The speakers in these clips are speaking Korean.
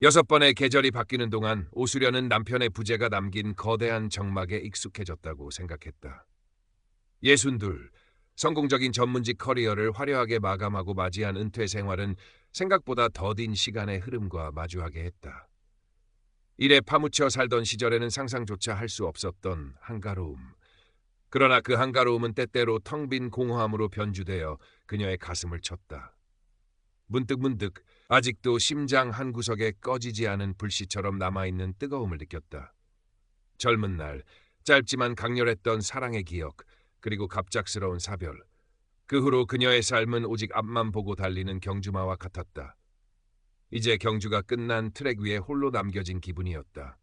6번의 계절이 바뀌는 동안 오수련은 남편의 부재가 남긴 거대한 정막에 익숙해졌다고 생각했다. 62, 성공적인 전문직 커리어를 화려하게 마감하고 맞이한 은퇴 생활은 생각보다 더딘 시간의 흐름과 마주하게 했다. 일에 파묻혀 살던 시절에는 상상조차 할 수 없었던 한가로움. 그러나 그 한가로움은 때때로 텅 빈 공허함으로 변주되어 그녀의 가슴을 쳤다. 문득문득 아직도 심장 한구석에 꺼지지 않은 불씨처럼 남아있는 뜨거움을 느꼈다. 젊은 날, 짧지만 강렬했던 사랑의 기억, 그리고 갑작스러운 사별. 그 후로 그녀의 삶은 오직 앞만 보고 달리는 경주마와 같았다. 이제 경주가 끝난 트랙 위에 홀로 남겨진 기분이었다.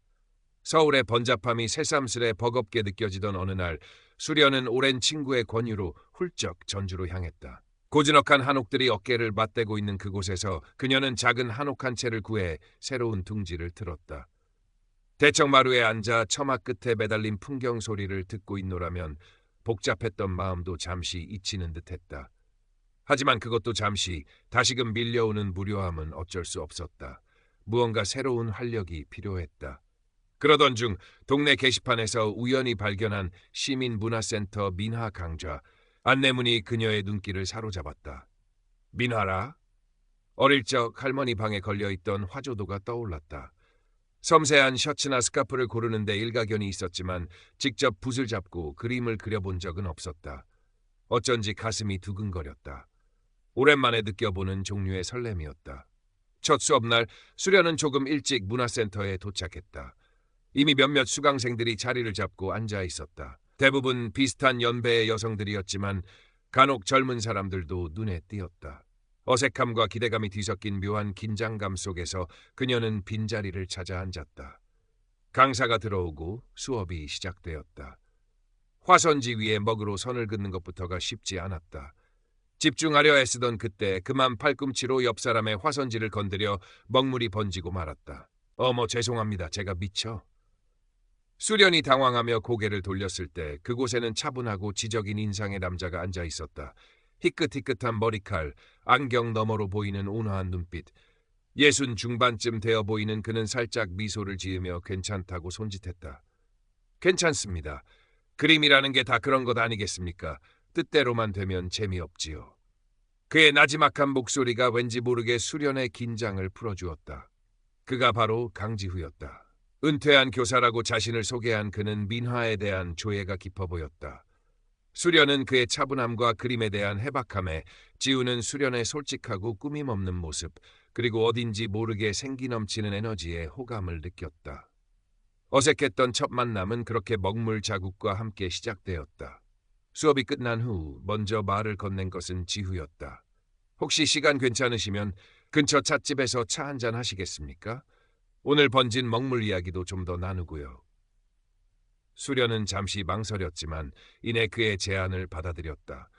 서울의 번잡함이 새삼스레 버겁게 느껴지던 어느 날, 수련은 오랜 친구의 권유로 훌쩍 전주로 향했다. 고즈넉한 한옥들이 어깨를 맞대고 있는 그곳에서 그녀는 작은 한옥 한 채를 구해 새로운 둥지를 틀었다. 대청마루에 앉아 처마 끝에 매달린 풍경 소리를 듣고 있노라면 복잡했던 마음도 잠시 잊히는 듯했다. 하지만 그것도 잠시, 다시금 밀려오는 무료함은 어쩔 수 없었다. 무언가 새로운 활력이 필요했다. 그러던 중 동네 게시판에서 우연히 발견한 시민문화센터 민화 강좌, 안내문이 그녀의 눈길을 사로잡았다. 민화라? 어릴 적 할머니 방에 걸려있던 화조도가 떠올랐다. 섬세한 셔츠나 스카프를 고르는데 일가견이 있었지만 직접 붓을 잡고 그림을 그려본 적은 없었다. 어쩐지 가슴이 두근거렸다. 오랜만에 느껴보는 종류의 설렘이었다. 첫 수업날 수련은 조금 일찍 문화센터에 도착했다. 이미 몇몇 수강생들이 자리를 잡고 앉아 있었다. 대부분 비슷한 연배의 여성들이었지만 간혹 젊은 사람들도 눈에 띄었다. 어색함과 기대감이 뒤섞인 묘한 긴장감 속에서 그녀는 빈자리를 찾아 앉았다. 강사가 들어오고 수업이 시작되었다. 화선지 위에 먹으로 선을 긋는 것부터가 쉽지 않았다. 집중하려 애쓰던 그때 그만 팔꿈치로 옆 사람의 화선지를 건드려 먹물이 번지고 말았다. 어머, 죄송합니다. 제가 미쳐. 수련이 당황하며 고개를 돌렸을 때 그곳에는 차분하고 지적인 인상의 남자가 앉아 있었다. 희끗희끗한 머리칼, 안경 너머로 보이는 온화한 눈빛. 60 중반쯤 되어 보이는 그는 살짝 미소를 지으며 괜찮다고 손짓했다. 괜찮습니다. 그림이라는 게 다 그런 것 아니겠습니까? 뜻대로만 되면 재미없지요. 그의 나지막한 목소리가 왠지 모르게 수련의 긴장을 풀어주었다. 그가 바로 강지후였다. 은퇴한 교사라고 자신을 소개한 그는 민화에 대한 조예가 깊어 보였다. 수련은 그의 차분함과 그림에 대한 해박함에, 지우는 수련의 솔직하고 꾸밈 없는 모습, 그리고 어딘지 모르게 생기 넘치는 에너지에 호감을 느꼈다. 어색했던 첫 만남은 그렇게 먹물 자국과 함께 시작되었다. 수업이 끝난 후 먼저 말을 건넨 것은 지후였다. 혹시 시간 괜찮으시면 근처 찻집에서 차 한잔 하시겠습니까? 오늘 번진 먹물 이야기도 좀 더 나누고요. 수련은 잠시 망설였지만 이내 그의 제안을 받아들였다.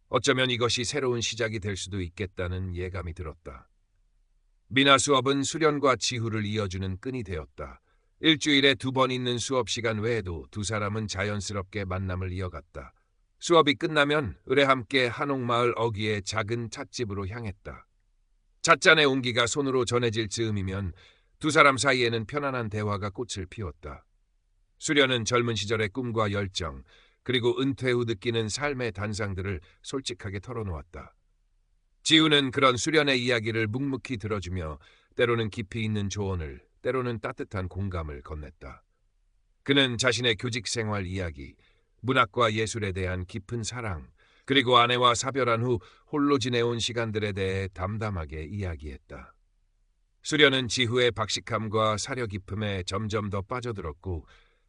어쩌면 이것이 새로운 시작이 될 수도 있겠다는 예감이 들었다. 민화 수업은 수련과 지후를 이어주는 끈이 되었다. 일주일에 2번 있는 수업 시간 외에도 두 사람은 자연스럽게 만남을 이어갔다. 수업이 끝나면 을에 함께 한옥마을 어귀의 작은 찻집으로 향했다. 찻잔의 온기가 손으로 전해질 즈음이면 두 사람 사이에는 편안한 대화가 꽃을 피웠다. 수련은 젊은 시절의 꿈과 열정, 그리고 은퇴 후 느끼는 삶의 단상들을 솔직하게 털어놓았다. 지우는 그런 수련의 이야기를 묵묵히 들어주며 때로는 깊이 있는 조언을, 때로는 따뜻한 공감을 건넸다. 그는 자신의 교직 생활 이야기, 문학과 예술에 대한 깊은 사랑, 그리고 아내와 사별한 후 홀로 지내온 시간들에 대해 담담하게 이야기했다. 수련은 지후의 박식함과 사려 깊음에 점점 더 빠져들었고,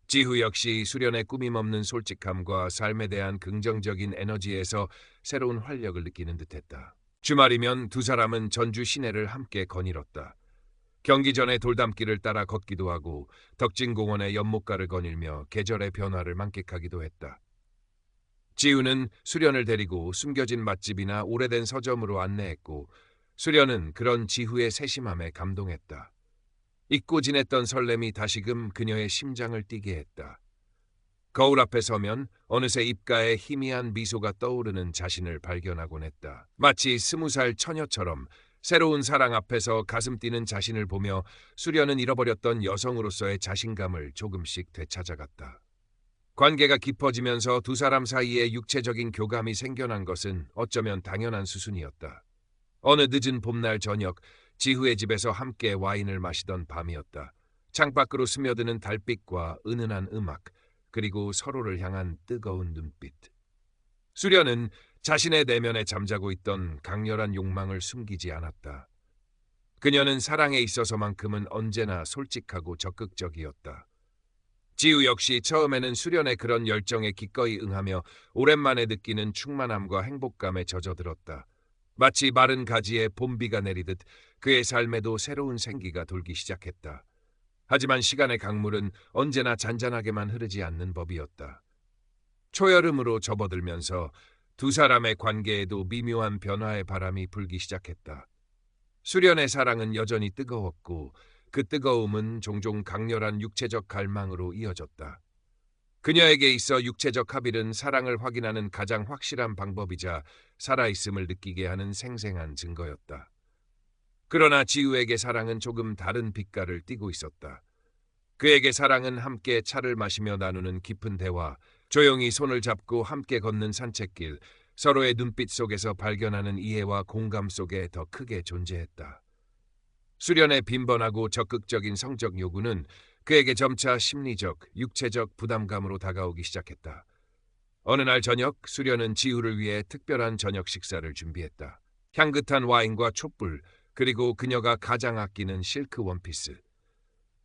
지후 역시 수련의 꾸밈없는 솔직함과 삶에 대한 긍정적인 에너지에서 새로운 활력을 느끼는 듯했다. 주말이면 두 사람은 전주 시내를 함께 거닐었다. 경기 전에 돌담길을 따라 걷기도 하고 덕진공원의 연못가를 거닐며 계절의 변화를 만끽하기도 했다. 지우는 수련을 데리고 숨겨진 맛집이나 오래된 서점으로 안내했고, 수련은 그런 지후의 세심함에 감동했다. 잊고 지냈던 설렘이 다시금 그녀의 심장을 뛰게 했다. 거울 앞에 서면 어느새 입가에 희미한 미소가 떠오르는 자신을 발견하곤 했다. 마치 20살 처녀처럼 새로운 사랑 앞에서 가슴 뛰는 자신을 보며 수련은 잃어버렸던 여성으로서의 자신감을 조금씩 되찾아갔다. 관계가 깊어지면서 두 사람 사이에 육체적인 교감이 생겨난 것은 어쩌면 당연한 수순이었다. 어느 늦은 봄날 저녁, 지후의 집에서 함께 와인을 마시던 밤이었다. 창밖으로 스며드는 달빛과 은은한 음악, 그리고 서로를 향한 뜨거운 눈빛. 수련은 자신의 내면에 잠자고 있던 강렬한 욕망을 숨기지 않았다. 그녀는 사랑에 있어서만큼은 언제나 솔직하고 적극적이었다. 지우 역시 처음에는 수련의 그런 열정에 기꺼이 응하며 오랜만에 느끼는 충만함과 행복감에 젖어들었다. 마치 마른 가지에 봄비가 내리듯 그의 삶에도 새로운 생기가 돌기 시작했다. 하지만 시간의 강물은 언제나 잔잔하게만 흐르지 않는 법이었다. 초여름으로 접어들면서 두 사람의 관계에도 미묘한 변화의 바람이 불기 시작했다. 수련의 사랑은 여전히 뜨거웠고 그 뜨거움은 종종 강렬한 육체적 갈망으로 이어졌다. 그녀에게 있어 육체적 합일은 사랑을 확인하는 가장 확실한 방법이자 살아있음을 느끼게 하는 생생한 증거였다. 그러나 지우에게 사랑은 조금 다른 빛깔을 띠고 있었다. 그에게 사랑은 함께 차를 마시며 나누는 깊은 대화, 조용히 손을 잡고 함께 걷는 산책길, 서로의 눈빛 속에서 발견하는 이해와 공감 속에 더 크게 존재했다. 수련의 빈번하고 적극적인 성적 요구는 그에게 점차 심리적, 육체적 부담감으로 다가오기 시작했다. 어느 날 저녁, 수련은 지우를 위해 특별한 저녁 식사를 준비했다. 향긋한 와인과 촛불, 그리고 그녀가 가장 아끼는 실크 원피스.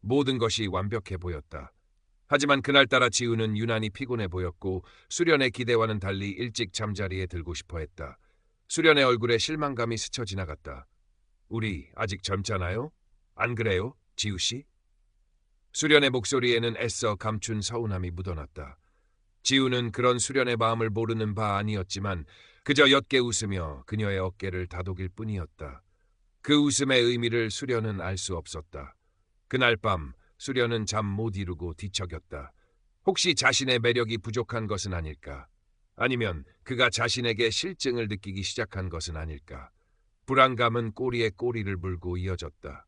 모든 것이 완벽해 보였다. 하지만 그날따라 지우는 유난히 피곤해 보였고 수련의 기대와는 달리 일찍 잠자리에 들고 싶어 했다. 수련의 얼굴에 실망감이 스쳐 지나갔다. 우리 아직 젊잖아요? 안 그래요, 지우 씨? 수련의 목소리에는 애써 감춘 서운함이 묻어났다. 지우는 그런 수련의 마음을 모르는 바 아니었지만 그저 옅게 웃으며 그녀의 어깨를 다독일 뿐이었다. 그 웃음의 의미를 수련은 알 수 없었다. 그날 밤 수련은 잠 못 이루고 뒤척였다. 혹시 자신의 매력이 부족한 것은 아닐까? 아니면 그가 자신에게 실증을 느끼기 시작한 것은 아닐까? 불안감은 꼬리에 꼬리를 물고 이어졌다.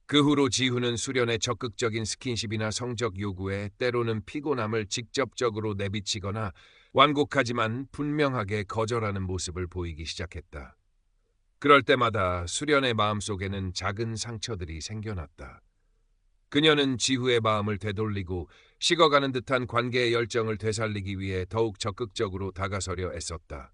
그 후로 지후는 수련의 적극적인 스킨십이나 성적 요구에 때로는 피곤함을 직접적으로 내비치거나 완곡하지만 분명하게 거절하는 모습을 보이기 시작했다. 그럴 때마다 수련의 마음속에는 작은 상처들이 생겨났다. 그녀는 지후의 마음을 되돌리고 식어가는 듯한 관계의 열정을 되살리기 위해 더욱 적극적으로 다가서려 애썼다.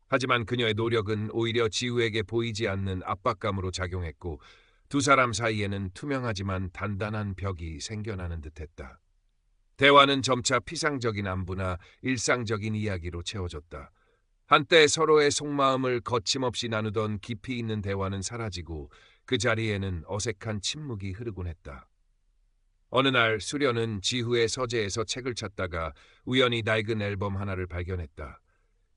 하지만 그녀의 노력은 오히려 지후에게 보이지 않는 압박감으로 작용했고 두 사람 사이에는 투명하지만 단단한 벽이 생겨나는 듯했다. 대화는 점차 피상적인 안부나 일상적인 이야기로 채워졌다. 한때 서로의 속마음을 거침없이 나누던 깊이 있는 대화는 사라지고 그 자리에는 어색한 침묵이 흐르곤 했다. 어느 날 수련은 지후의 서재에서 책을 찾다가 우연히 낡은 앨범 하나를 발견했다.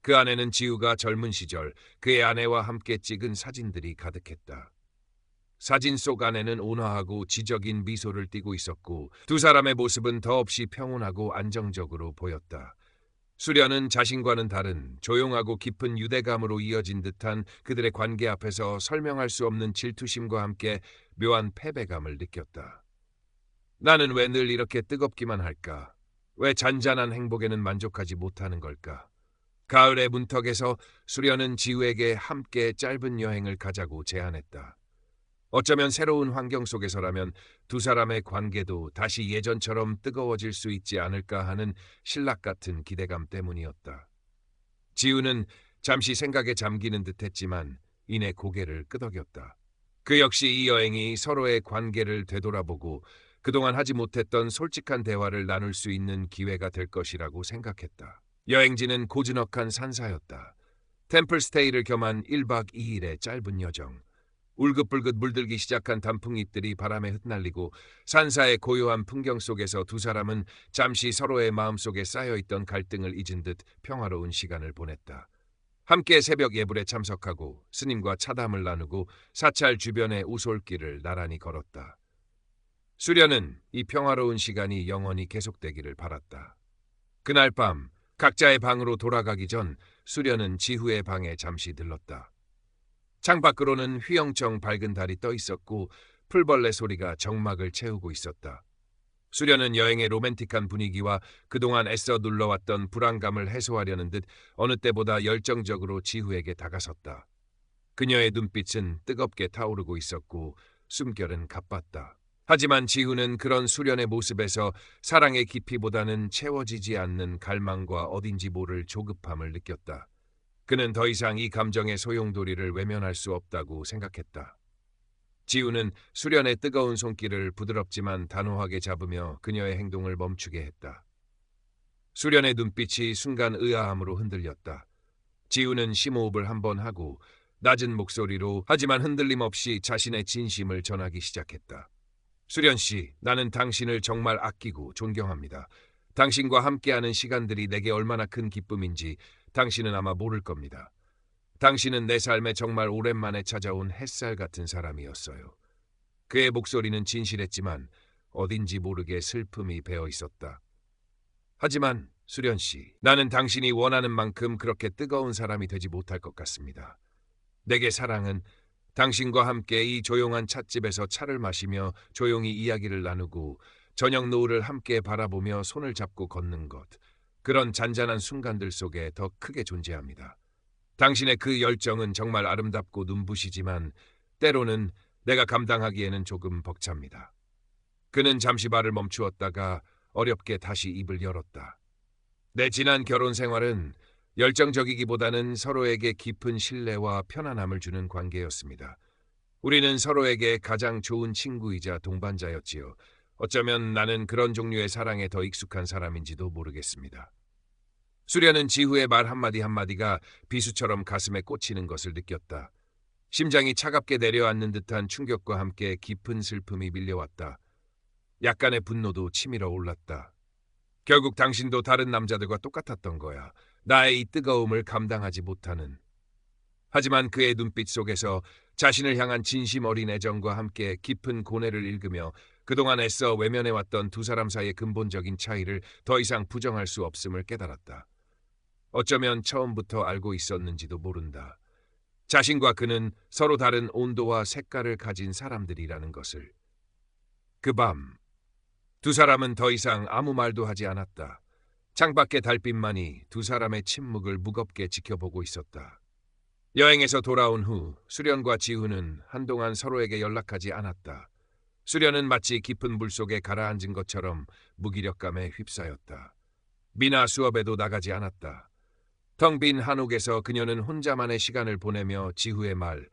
그 안에는 지후가 젊은 시절 그의 아내와 함께 찍은 사진들이 가득했다. 사진 속 안에는 온화하고 지적인 미소를 띠고 있었고 두 사람의 모습은 더없이 평온하고 안정적으로 보였다. 수련은 자신과는 다른 조용하고 깊은 유대감으로 이어진 듯한 그들의 관계 앞에서 설명할 수 없는 질투심과 함께 묘한 패배감을 느꼈다. 나는 왜 늘 이렇게 뜨겁기만 할까? 왜 잔잔한 행복에는 만족하지 못하는 걸까? 가을의 문턱에서 수련은 지우에게 함께 짧은 여행을 가자고 제안했다. 어쩌면 새로운 환경 속에서라면 두 사람의 관계도 다시 예전처럼 뜨거워질 수 있지 않을까 하는 신락 같은 기대감 때문이었다. 지우는 잠시 생각에 잠기는 듯했지만 이내 고개를 끄덕였다. 그 역시 이 여행이 서로의 관계를 되돌아보고 그동안 하지 못했던 솔직한 대화를 나눌 수 있는 기회가 될 것이라고 생각했다. 여행지는 고즈넉한 산사였다. 템플스테이를 겸한 1박 2일의 짧은 여정. 울긋불긋 물들기 시작한 단풍잎들이 바람에 흩날리고 산사의 고요한 풍경 속에서 두 사람은 잠시 서로의 마음속에 쌓여있던 갈등을 잊은 듯 평화로운 시간을 보냈다. 함께 새벽 예불에 참석하고 스님과 차담을 나누고 사찰 주변의 우솔길을 나란히 걸었다. 수련은 이 평화로운 시간이 영원히 계속되기를 바랐다. 그날 밤 각자의 방으로 돌아가기 전 수련은 지후의 방에 잠시 들렀다. 창밖으로는 휘영청 밝은 달이 떠 있었고 풀벌레 소리가 정막을 채우고 있었다. 수련은 여행의 로맨틱한 분위기와 그동안 애써 눌러왔던 불안감을 해소하려는 듯 어느 때보다 열정적으로 지후에게 다가섰다. 그녀의 눈빛은 뜨겁게 타오르고 있었고 숨결은 가빴다. 하지만 지후는 그런 수련의 모습에서 사랑의 깊이보다는 채워지지 않는 갈망과 어딘지 모를 조급함을 느꼈다. 그는 더 이상 이 감정의 소용돌이를 외면할 수 없다고 생각했다. 지우는 수련의 뜨거운 손길을 부드럽지만 단호하게 잡으며 그녀의 행동을 멈추게 했다. 수련의 눈빛이 순간 의아함으로 흔들렸다. 지우는 심호흡을 한번 하고 낮은 목소리로 하지만 흔들림 없이 자신의 진심을 전하기 시작했다. 수련 씨, 나는 당신을 정말 아끼고 존경합니다. 당신과 함께하는 시간들이 내게 얼마나 큰 기쁨인지 당신은 아마 모를 겁니다. 당신은 내 삶에 정말 오랜만에 찾아온 햇살 같은 사람이었어요. 그의 목소리는 진실했지만 어딘지 모르게 슬픔이 배어 있었다. 하지만 수련 씨, 나는 당신이 원하는 만큼 그렇게 뜨거운 사람이 되지 못할 것 같습니다. 내게 사랑은 당신과 함께 이 조용한 찻집에서 차를 마시며 조용히 이야기를 나누고 저녁 노을을 함께 바라보며 손을 잡고 걷는 것, 그런 잔잔한 순간들 속에 더 크게 존재합니다. 당신의 그 열정은 정말 아름답고 눈부시지만 때로는 내가 감당하기에는 조금 벅찹니다. 그는 잠시 발을 멈추었다가 어렵게 다시 입을 열었다. 내 지난 결혼 생활은 열정적이기보다는 서로에게 깊은 신뢰와 편안함을 주는 관계였습니다. 우리는 서로에게 가장 좋은 친구이자 동반자였지요. 어쩌면 나는 그런 종류의 사랑에 더 익숙한 사람인지도 모르겠습니다. 수련은 지후의 말 한마디 한마디가 비수처럼 가슴에 꽂히는 것을 느꼈다. 심장이 차갑게 내려앉는 듯한 충격과 함께 깊은 슬픔이 밀려왔다. 약간의 분노도 치밀어 올랐다. 결국 당신도 다른 남자들과 똑같았던 거야. 나의 이 뜨거움을 감당하지 못하는. 하지만 그의 눈빛 속에서 자신을 향한 진심 어린 애정과 함께 깊은 고뇌를 읽으며 그동안 애써 외면해왔던 두 사람 사이의 근본적인 차이를 더 이상 부정할 수 없음을 깨달았다. 어쩌면 처음부터 알고 있었는지도 모른다. 자신과 그는 서로 다른 온도와 색깔을 가진 사람들이라는 것을. 그 밤, 두 사람은 더 이상 아무 말도 하지 않았다. 창밖의 달빛만이 두 사람의 침묵을 무겁게 지켜보고 있었다. 여행에서 돌아온 후 수련과 지후는 한동안 서로에게 연락하지 않았다. 수련은 마치 깊은 물속에 가라앉은 것처럼 무기력감에 휩싸였다. 미나 수업에도 나가지 않았다. 텅 빈 한옥에서 그녀는 혼자만의 시간을 보내며 지후의 말,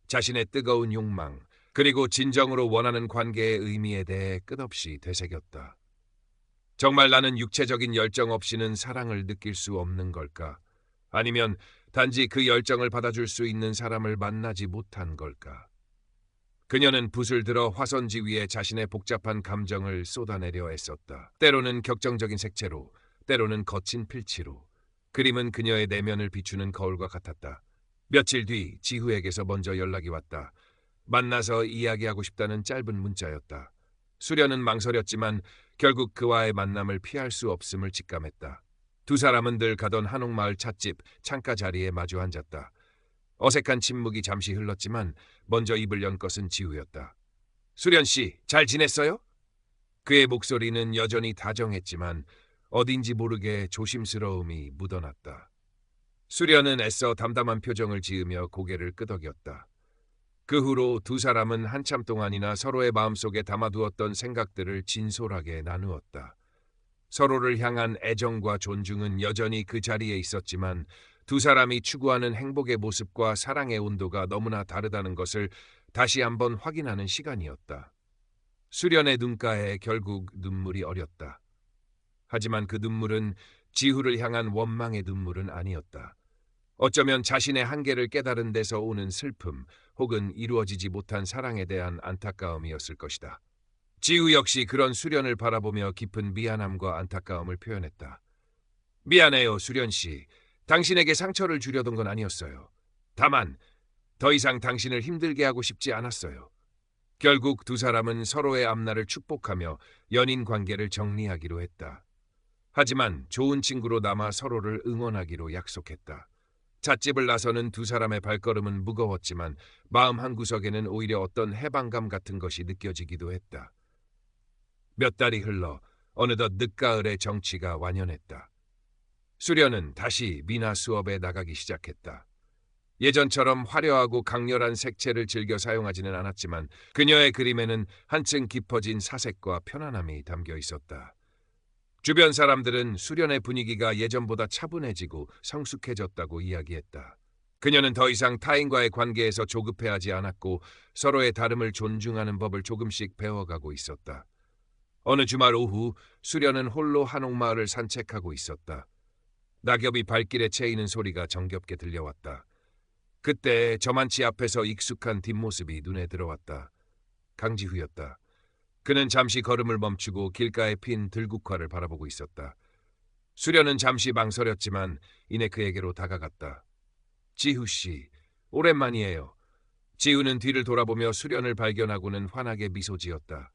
자신의 뜨거운 욕망, 그리고 진정으로 원하는 관계의 의미에 대해 끝없이 되새겼다. 정말 나는 육체적인 열정 없이는 사랑을 느낄 수 없는 걸까? 아니면 단지 그 열정을 받아줄 수 있는 사람을 만나지 못한 걸까? 그녀는 붓을 들어 화선지 위에 자신의 복잡한 감정을 쏟아내려 애썼다. 때로는 격정적인 색채로, 때로는 거친 필치로. 그림은 그녀의 내면을 비추는 거울과 같았다. 며칠 뒤 지후에게서 먼저 연락이 왔다. 만나서 이야기하고 싶다는 짧은 문자였다. 수련은 망설였지만 결국 그와의 만남을 피할 수 없음을 직감했다. 두 사람은 늘 가던 한옥마을 찻집 창가 자리에 마주 앉았다. 어색한 침묵이 잠시 흘렀지만 먼저 입을 연 것은 지후였다. 수련 씨, 잘 지냈어요? 그의 목소리는 여전히 다정했지만 어딘지 모르게 조심스러움이 묻어났다. 수련은 애써 담담한 표정을 지으며 고개를 끄덕였다. 그 후로 두 사람은 한참 동안이나 서로의 마음속에 담아두었던 생각들을 진솔하게 나누었다. 서로를 향한 애정과 존중은 여전히 그 자리에 있었지만 두 사람이 추구하는 행복의 모습과 사랑의 온도가 너무나 다르다는 것을 다시 한번 확인하는 시간이었다. 수련의 눈가에 결국 눈물이 어렸다. 하지만 그 눈물은 지후를 향한 원망의 눈물은 아니었다. 어쩌면 자신의 한계를 깨달은 데서 오는 슬픔 혹은 이루어지지 못한 사랑에 대한 안타까움이었을 것이다. 지후 역시 그런 수련을 바라보며 깊은 미안함과 안타까움을 표현했다. 미안해요, 수련 씨. 당신에게 상처를 주려던 건 아니었어요. 다만 더 이상 당신을 힘들게 하고 싶지 않았어요. 결국 두 사람은 서로의 앞날을 축복하며 연인 관계를 정리하기로 했다. 하지만 좋은 친구로 남아 서로를 응원하기로 약속했다. 찻집을 나서는 두 사람의 발걸음은 무거웠지만 마음 한구석에는 오히려 어떤 해방감 같은 것이 느껴지기도 했다. 몇 달이 흘러 어느덧 늦가을의 정취가 완연했다. 수련은 다시 미나 수업에 나가기 시작했다. 예전처럼 화려하고 강렬한 색채를 즐겨 사용하지는 않았지만 그녀의 그림에는 한층 깊어진 사색과 편안함이 담겨 있었다. 주변 사람들은 수련의 분위기가 예전보다 차분해지고 성숙해졌다고 이야기했다. 그녀는 더 이상 타인과의 관계에서 조급해하지 않았고 서로의 다름을 존중하는 법을 조금씩 배워가고 있었다. 어느 주말 오후 수련은 홀로 한옥마을을 산책하고 있었다. 낙엽이 발길에 채이는 소리가 정겹게 들려왔다. 그때 저만치 앞에서 익숙한 뒷모습이 눈에 들어왔다. 강지후였다. 그는 잠시 걸음을 멈추고 길가에 핀 들국화를 바라보고 있었다. 수련은 잠시 망설였지만 이내 그에게로 다가갔다. 지후 씨, 오랜만이에요. 지우는 뒤를 돌아보며 수련을 발견하고는 환하게 미소 지었다.